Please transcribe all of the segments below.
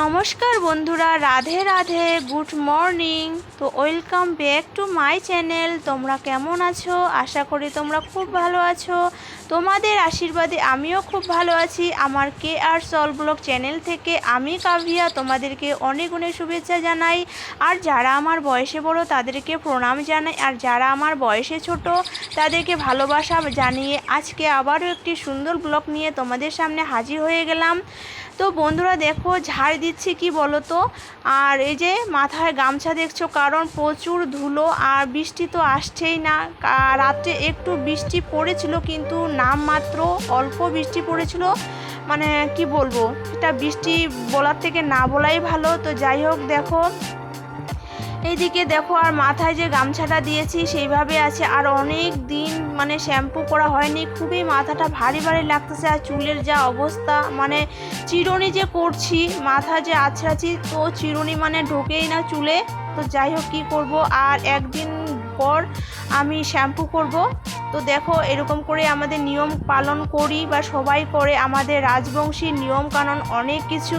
নমস্কার বন্ধুরা, Radhe Radhe, good morning. তো welcome back to my channel. তোমরা কেমন আছো? আশা করি তোমরা খুব ভালো আছো। তোমাদের আশীর্বাদে আমিও খুব ভালো আছি। আমার KR সল ব্লগ চ্যানেল থেকে আমি কাভিয়া তোমাদেরকে অনেক অনেক শুভেচ্ছা জানাই। আর যারা আমার বয়সে বড় তাদেরকে প্রণাম জানাই, আর যারা আমার বয়সে ছোট তাদেরকে ভালোবাসা জানিয়ে আজকে আবারও একটি সুন্দর ব্লগ নিয়ে তোমাদের সামনে হাজির হয়ে গেলাম। তো বন্ধুরা দেখো, ঝাড় দিচ্ছি কি বলো তো, আর এই যে মাথায় গামছা দেখছো, কারণ প্রচুর ধুলো আর বৃষ্টি তো আসছেই না। রাত্রে একটু বৃষ্টি পড়েছিল, কিন্তু নামমাত্র অল্প বৃষ্টি পড়েছিল। মানে কি বলবো, এটা বৃষ্টি বলার থেকে না বলাই ভালো। তো যাই হোক, দেখো এইদিকে দেখো, আর মাথায় যে গামছাটা দিয়েছি সেইভাবে আছে। আর অনেক দিন মানে শ্যাম্পু করা হয়নি, খুবই মাথাটা ভারী ভারী লাগতেছে। আর চুলের যা অবস্থা, মানে চিরুনি যে করছি, মাথা যে আছড়াছি, তো চিরুনি মানে ঢোকেই না চুলে। তো যাই হোক, কী করবো, আর একদিন পর আমি শ্যাম্পু করব। তো দেখো, এরকম করে আমাদের নিয়ম পালন করি, বা সবাই করে, আমাদের রাজবংশী নিয়ম কানুন অনেক কিছু।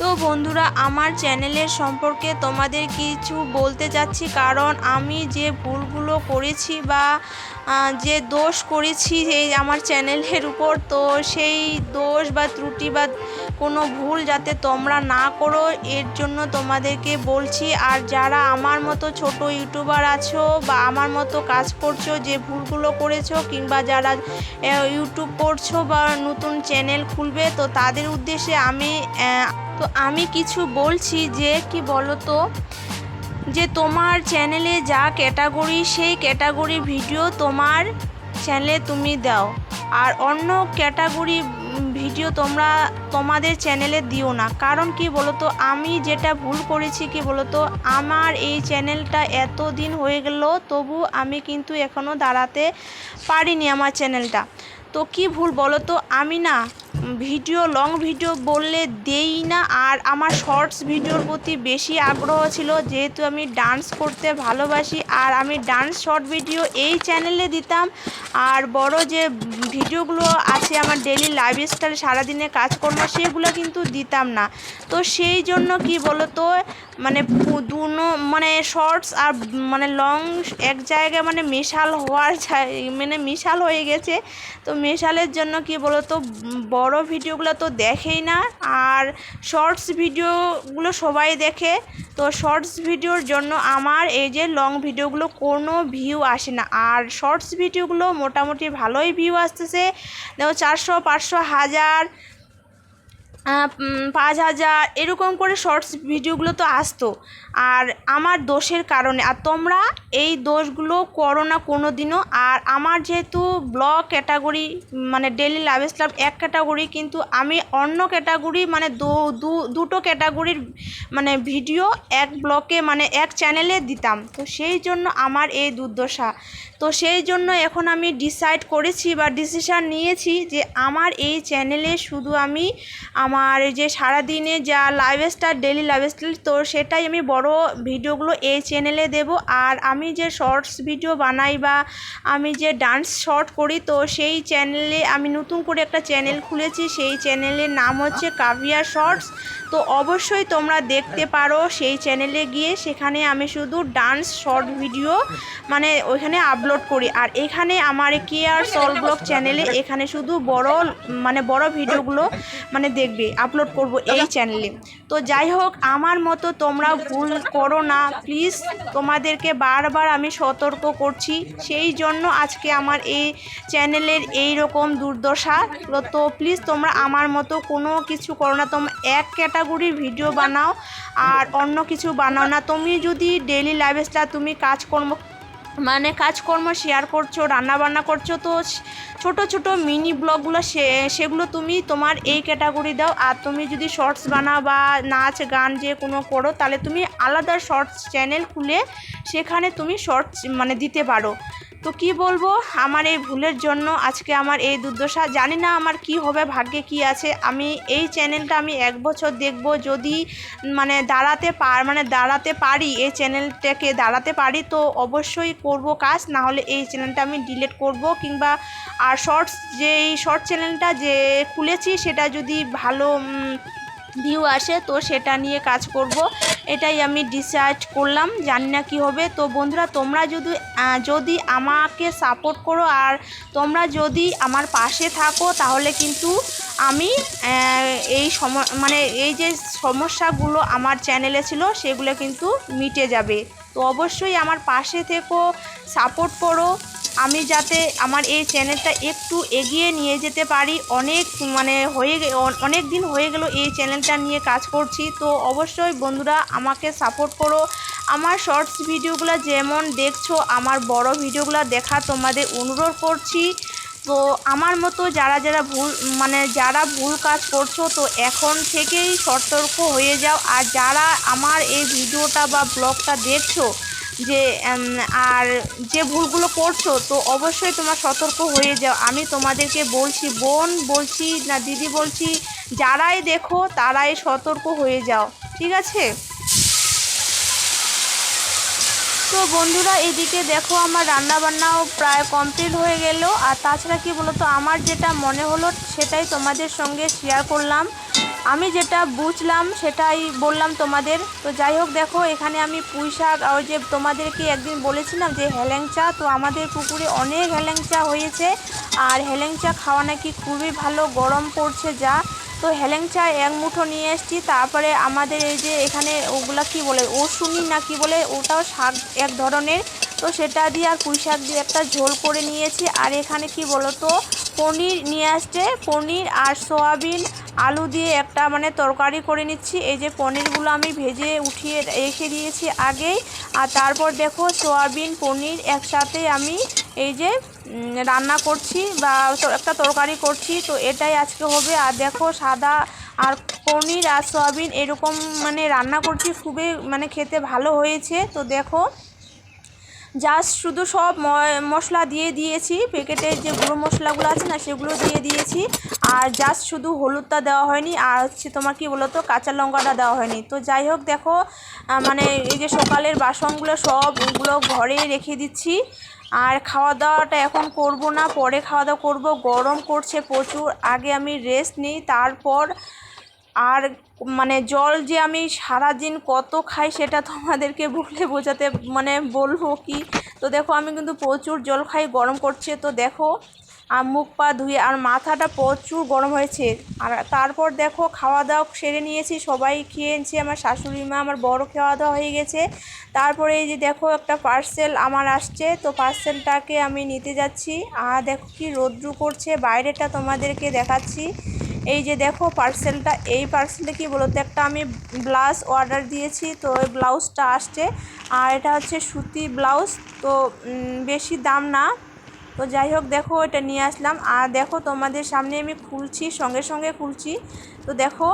তো বন্ধুরা, আমার চ্যানেলের সম্পর্কে তোমাদের কিছু বলতে যাচ্ছি, কারণ আমি যে ভুলগুলো করেছি বা যে দোষ করেছি এই আমার চ্যানেলের উপর, তো সেই দোষ বা ত্রুটি বা কোনো ভুল যাতে তোমরা না করো, এর জন্য তোমাদেরকে বলছি। আর যারা আমার মতো ছোট ইউটিউবার আছো বা আমার মতো কাজ করছো, যে ভুলগুলো করেছো, কিংবা যারা ইউটিউব করছো বা নতুন চ্যানেল খুলবে, তো তাদের উদ্দেশ্যে আমি কিছু বলছি। যে কি বলো তো, যে তোমার চ্যানেলে যা ক্যাটাগরি, সেই ক্যাটাগরি ভিডিও তোমার চ্যানেলে তুমি দাও, আর অন্য ক্যাটাগরি ভিডিও তোমাদের চ্যানেলে দিও না। কারণ কি বলো তো, আমি যেটা ভুল করেছি কি বলো তো, আমার এই চ্যানেলটা এত দিন হয়ে গেল, তবু আমি কিন্তু এখনও দাঁড়াতে পারিনি আমার চ্যানেলটা। তো কি ভুল বলো তো, আমি না ভিডিও, লং ভিডিও বললে দেই না। আর আমার শর্টস ভিডিওর প্রতি বেশি আগ্রহ ছিল, যেহেতু আমি ডান্স করতে ভালোবাসি। আর আমি ডান্স শর্ট ভিডিও এই চ্যানেলে দিতাম, আর বড় যে ভিডিওগুলো আছে আমার ডেইলি লাইফস্টাইল, সারাদিনে কাজকর্ম, সেগুলো কিন্তু দিতাম না। তো সেই জন্য কি বলো তো, মানে মানে শর্টস আর মানে লং এক জায়গায় মানে মিশাল হয়ে গেছে। তো মেশালের জন্য কি বলো তো, বড় ভিডিওগুলো তো দেখেই না, আর শর্টস ভিডিওগুলো সবাই দেখে। তো শর্টস ভিডিওর জন্য আমার এই যে লং ভিডিওগুলো কোনো ভিউ আসে না। আর শর্টস ভিডিওগুলো মোটামুটি ভালোই ভিউ আসতেছে, দেখো 400, 500, 1000, 5000 এরকম করে শর্টস ভিডিওগুলো তো আসতো। আর আমার দোষের কারণে, আর তোমরা এই দোষগুলো করো না কোনো দিনও। আর আমার যেহেতু ব্লগ ক্যাটাগরি মানে ডেইলি লাইফস্টাইল এক ক্যাটাগরি, কিন্তু আমি অন্য ক্যাটাগরি মানে দুটো ক্যাটাগরির মানে ভিডিও এক ব্লগে মানে এক চ্যানেলে দিতাম। তো সেই জন্য আমার এই দুর্দশা। তো সেই জন্য এখন আমি ডিসাইড করেছি বা ডিসিশান নিয়েছি, যে আমার এই চ্যানেলে শুধু আমি আমার যে সারাদিনে যা লাইফস্টাইল, ডেইলি লাইফস্টাইল, তো সেটাই আমি বড় ভিডিওগুলো এই চ্যানেলে দেব। আর আমি যে শর্টস ভিডিও বানাই বা আমি যে ডান্স শর্ট করি, তো সেই চ্যানেলে আমি নতুন করে একটা চ্যানেল খুলেছি, সেই চ্যানেলের নাম হচ্ছে কাভিয়া শর্টস। তো অবশ্যই তোমরা দেখতে পারো সেই চ্যানেলে গিয়ে, সেখানে আমি শুধু ডান্স শর্ট ভিডিও মানে ওইখানে আপলোড করি। আর এখানে আমার KR সল ব্লগ চ্যানেলে এখানে শুধু বড় ভিডিওগুলো মানে দেখবে আপলোড করব এই চ্যানেলে। তো যাই হোক, আমার মতো তোমরা ভুল করো না প্লিজ, তোমাদেরকে বারবার আমি সতর্ক করছি। সেই জন্য আজকে আমার এই চ্যানেলের এই রকম দুর্দশা। তো প্লিজ তোমরা আমার মতো কোনো কিছু করো না, তোমরা এক ক্যাটাগরির ভিডিও বানাও আর অন্য কিছু বানাও না। তুমি যদি ডেইলি লাইফস্টাইল, তুমি কাজকর্ম শেয়ার করছো, রান্নাবান্না করছো, তো ছোট ছোট মিনি ব্লগগুলো সেগুলো তুমি তোমার এই ক্যাটাগরি দাও। আর তুমি যদি শর্টস বানাও বা নাচ গান যে কোনো করো, তাহলে তুমি আলাদা শর্টস চ্যানেল খুলে সেখানে তুমি শর্টস মানে দিতে পারো। তো কি বলবো, আমার এই ভুলের জন্য আজকে আমার এই দুর্দশা। জানি না আমার কি হবে, ভাগ্যে কি আছে। আমি এই চ্যানেলটা আমি 1 বছর দেখব, যদি দাঁড়াতে পারি, এই চ্যানেলটাকে দাঁড়াতে পারি তো অবশ্যই করব কাজ, না হলে এই চ্যানেলটা আমি ডিলিট করব। কিংবা আর এই শর্ট চ্যানেলটা যে খুলেছি সেটা যদি ভালো ভিউ আসে তো সেটা নিয়ে কাজ করব, এটাই আমি ডিসাইড করলাম। জানি না কী হবে। তো বন্ধুরা, তোমরা যদি আমাকে সাপোর্ট করো আর তোমরা যদি আমার পাশে থাকো, তাহলে কিন্তু আমি এই যে সমস্যাগুলো আমার চ্যানেলে ছিল সেগুলো কিন্তু মিটে যাবে। তো অবশ্যই আমার পাশে থেকো, সাপোর্ট করো, আমি যাতে আমার এই চ্যানেলটা একটু এগিয়ে নিয়ে যেতে পারি। অনেক দিন হয়ে গেল এই চ্যানেলটা নিয়ে কাজ করছি। তো অবশ্যই বন্ধুরা আমাকে সাপোর্ট করো। আমার শর্টস ভিডিওগুলো যেমন দেখছো, আমার বড় ভিডিওগুলো দেখা তোমাদের অনুরোধ করছি। তো আমার মতো যারা ভুল কাজ করছো, তো এখন থেকেই সতর্ক হয়ে যাও। আর যারা আমার এই ভিডিওটা বা ব্লগটা দেখছো আর যে ভুলগুলো করছো, তো অবশ্যই তোমরা সতর্ক হয়ে যাও। আমি তোমাদেরকে বলছি, বোন বলছি না দিদি বলছি, যারাই দেখো তারাই সতর্ক হয়ে যাও, ঠিক আছে? তো বন্ধুরা, এদিকে দেখো আমার রান্নাবান্নাও প্রায় কমপ্লিট হয়ে গেল। আর তাছাড়া কি বলতো, আমার যেটা মনে হলো সেটাই তোমাদের সঙ্গে শেয়ার করলাম। আমি যেটা বুঝলাম সেটাই বললাম তোমাদের। তো যাই হোক, দেখো এখানে আমি পুঁই শাক, ওই যে তোমাদেরকে একদিন বলেছিলাম যে হেলেঞ্চা, তো আমাদের পুকুরে অনেক হেলেঞ্চা হয়েছে। আর হেলেঞ্চা খাওয়া নাকি খুবই ভালো, গরম পড়ছে যা। তো হেলেঞ্চা 1 মুঠো নিয়ে এসেছি। তারপরে আমাদের এই যে এখানে ওগুলা কি বলে, ওশুনি না কি বলে, ওটাও শাক এক ধরনের। তো সেটা দিয়ে আর পুঁই শাক দিয়ে একটা ঝোল করে নিয়েছি। আর এখানে কি বলো তো, পনির নিয়ে আসছে, পনির আর সয়াবিন আলু দিয়ে একটা তরকারি করে নিচ্ছি। এই যে পনিরগুলো আমি ভেজে উঠিয়ে রেখে দিয়েছি আগেই। আর তারপর দেখো সয়াবিন পনির একসাথে আমি এই যে রান্না করছি বা একটা তরকারি করছি। তো এটাই আজকে হবে। আর দেখো সাদা আর পনির আর সয়াবিন এরকম রান্না করছি, খুবই খেতে ভালো হয়েছে। তো দেখো জাস্ট শুধু সব মশলা দিয়ে দিয়েছি, প্যাকেটের যে গুঁড়ো মশলাগুলো আছে না সেগুলো দিয়ে দিয়েছি। আর জাস্ট শুধু হলুদটা দেওয়া হয়নি, আর হচ্ছে তোমার কি বলো তো, কাঁচা লঙ্কাটা দেওয়া হয়নি। তো যাই হোক, দেখো এই যে সকালের বাসনগুলো সবগুলো ঘরে রেখে দিচ্ছি। আর খাওয়া দাওয়াটা এখন করব না, পরে খাওয়া দাওয়া করবো। গরম করছে প্রচুর, আগে আমি রেস্ট নিই তারপর। আর জল যে আমি সারাদিন কত খাই সেটা তোমাদেরকে বোঝাতে বলবো কি। তো দেখো আমি কিন্তু প্রচুর জল খাই, গরম করছে। তো দেখো আর মুখ পা ধুয়ে, আর মাথাটা প্রচুর গরম হয়েছে। আর তারপর দেখো খাওয়া দাওয়া সেরে নিয়েছি, সবাই খেয়েছি, আমার শাশুড়ি মা, আমার বড় খাওয়া দাওয়া হয়ে গেছে। তারপরে এই যে দেখো একটা পার্সেল আমার আসছে, তো পার্সেলটাকে আমি নিতে যাচ্ছি। আর দেখো কি রোদ্রু করছে, বাইরেটা তোমাদেরকে দেখাচ্ছি। এই যে দেখো পার্সেলটা, এই পার্সেলটা কি বলতো, একটা আমি ব্লাউজ অর্ডার দিয়েছি, তো ওই ব্লাউজটা আসছে। আর এটা হচ্ছে সুতি ব্লাউজ, তো বেশি দাম না। তো যাই হোক, দেখো এটা নিয়ে আসলাম। আর দেখো তোমাদের সামনে আমি খুলছি, সঙ্গে সঙ্গে খুলছি। তো দেখো,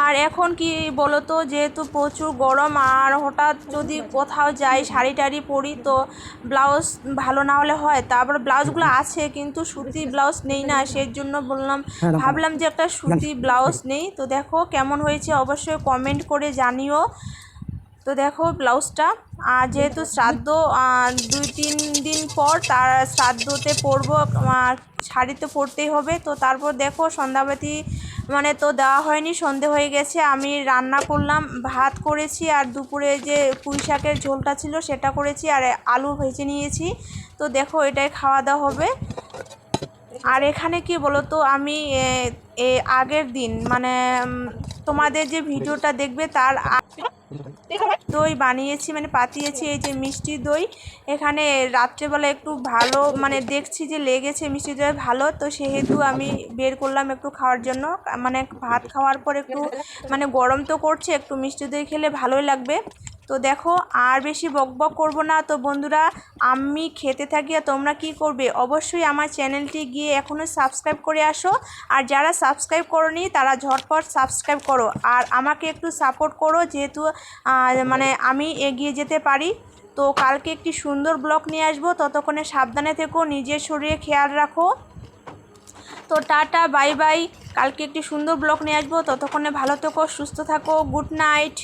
আর এখন কি বলতো, যেহেতু প্রচুর গরম, আর হঠাৎ যদি কোথাও যাই শাড়ি টাড়ি পরি, তো ব্লাউজ ভালো না হলে হয়। তারপর ব্লাউজগুলো আছে কিন্তু সুতি ব্লাউজ নেই না, সেই জন্য ভাবলাম যে একটা সুতি ব্লাউজ নেই। তো দেখো কেমন হয়েছে অবশ্যই কমেন্ট করে জানিও। তো দেখো ব্লাউজটা, আর যেহেতু শ্রাদ্ধ 2-3 দিন পর, তার শ্রাদ্ধতে পরবো, শাড়ি তো পরতেই হবে। তো তারপর দেখো সন্ধ্যাবাতি তো দেওয়া হয়নি, সন্ধে হয়ে গেছে। আমি রান্না করলাম, ভাত করেছি, আর দুপুরে যে পুঁই শাকের ঝোলটা ছিল সেটা করেছি, আর আলু ভেজে নিয়েছি। তো দেখো এটাই খাওয়া দাওয়া হবে। আর এখানে কি বলতো, আমি আগের দিন তোমাদের যে ভিডিওটা দেখবে তার দই বানিয়েছি, পাতিয়েছি, এই যে মিষ্টি দই। এখানে রাত্রেবেলা একটু ভালো দেখছি যে লেগেছে মিষ্টি দই ভালো, তো সেহেতু আমি বের করলাম একটু খাওয়ার জন্য। ভাত খাওয়ার পর একটু গরম তো করছে, একটু মিষ্টি দই খেলে ভালোই লাগবে। তো দেখো আর বেশি বকবক করব না। তো বন্ধুরা আমি খেতে থাকি আর তোমরা কি করবে, অবশ্যই আমার চ্যানেলটি গিয়ে এখনও সাবস্ক্রাইব করে আসো। আর যারা সাবস্ক্রাইব করোনি তারা ঝটপট সাবস্ক্রাইব করো আর আমাকে একটু সাপোর্ট করো, যেহেতু মানে আমি এগিয়ে যেতে পারি। তো কালকে একটি সুন্দর ব্লগ নিয়ে আসবো, ততক্ষণে সাবধানে থেকো, নিজের শরীরে খেয়াল রাখো। তো টাটা বাই বাই, কালকে একটি সুন্দর ব্লগ নিয়ে আসবো, ততক্ষণে ভালো থেকো, সুস্থ থাকো, গুড নাইট।